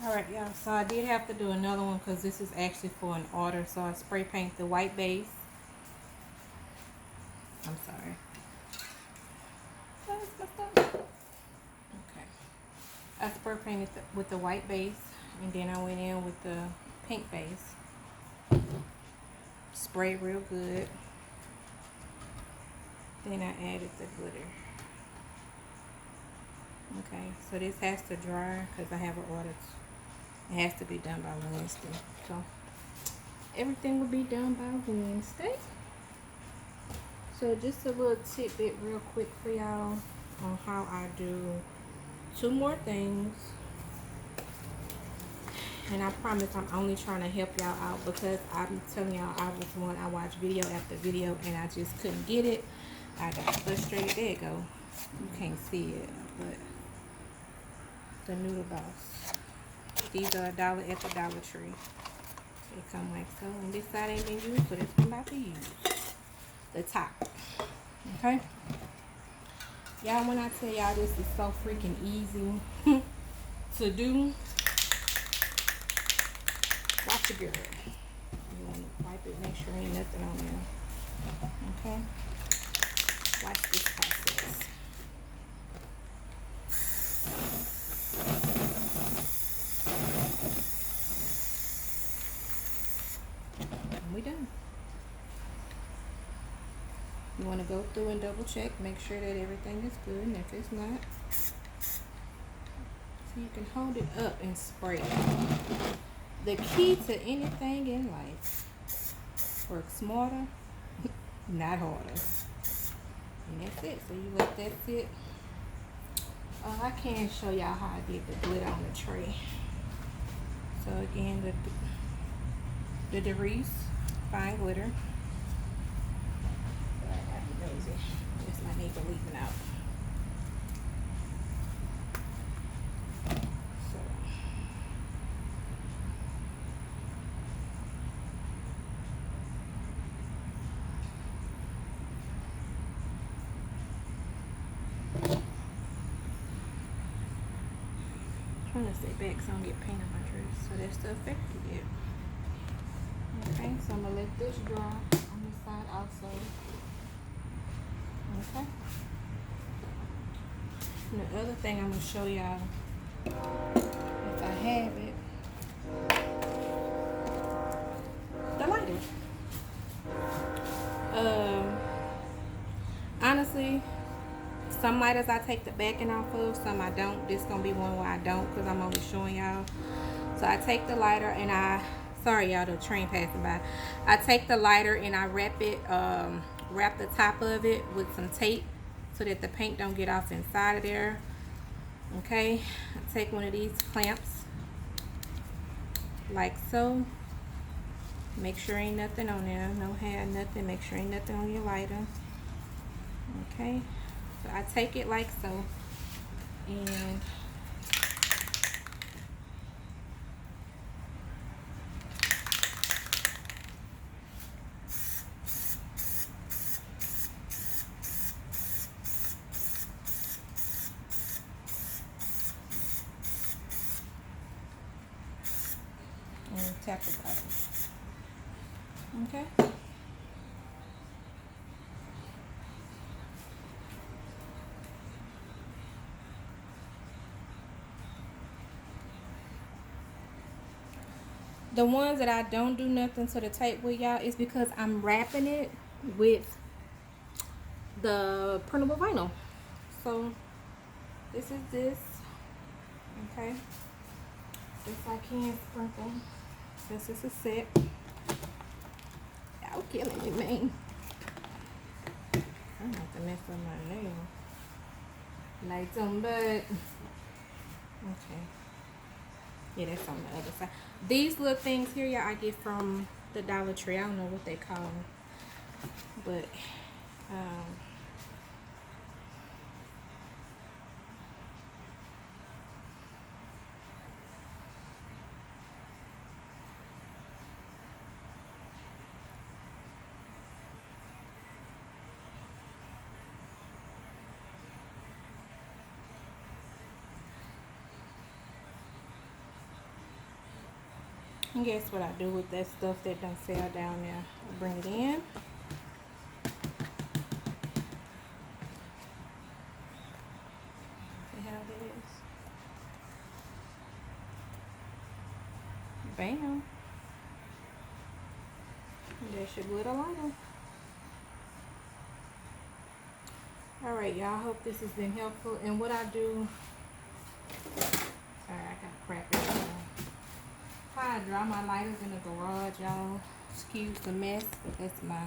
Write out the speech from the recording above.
Alright, y'all, so I did have to do another one because this is actually for an order. So I spray paint the white base. I'm sorry. That's messed up. Okay. I spray painted with the white base, and then I went in with the pink base. Sprayed real good. Then I added the glitter. Okay, so this has to dry because I have an order. It has to be done by Wednesday. So everything will be done by Wednesday. So just a little tidbit real quick for y'all on how I do 2 more things. And I promise I'm only trying to help y'all out because I'm telling y'all I watched video after video and I just couldn't get it. I got frustrated. There you go. You can't see it, but the Noodle Boss. These are $1 at the Dollar Tree. They come like so. And this side ain't been used, so this one about to use. The top. Okay? Y'all, when I tell y'all this is so freaking easy to do, watch your girl. You want to wipe it, make sure ain't nothing on there. Okay? Watch this process. We done. You want to go through and double check, make sure that everything is good, and if it's not, so you can hold it up and spray. The key to anything in life: work smarter, not harder. And that's it. So you let that sit. I can show y'all how I did the glitter on the tray. So again, the Darice fine glitter. That's my neighbor leaving out. So trying to stay back so I don't get paint on my dress. So that's the effect you get. Okay, so I'm gonna let this dry on this side also. Okay. And the other thing I'm gonna show y'all, if I have it, the lighter. Honestly, some lighters I take the backing off of, some I don't. This gonna be one where I don't because I'm only showing y'all. So I take the lighter and sorry y'all, the train passing by. I take the lighter and I wrap it, wrap the top of it with some tape so that the paint don't get off inside of there. Okay, I take one of these clamps like so. Make sure ain't nothing on there, no hair, nothing. Make sure ain't nothing on your lighter. Okay, so I take it like so, and tap the bottom. Okay. The ones that I don't do nothing to the tape with, y'all, is because I'm wrapping it with the printable vinyl. So this is this. Okay. This I can sprinkle since it's a set. Y'all killing me, man. I'm about to mess up my nail. Lights on, but okay. Yeah, that's on the other side. These little things here, y'all, I get from the Dollar Tree. I don't know what they call them, but And guess what I do with that stuff that done fell down there? I bring it in. See how it is? Bam. And there's your glitter liner. Alright, y'all. I hope this has been helpful. And what I do... Sorry, I got crap in there. How I dry my lighters in the garage, y'all. Excuse the mess, but that's my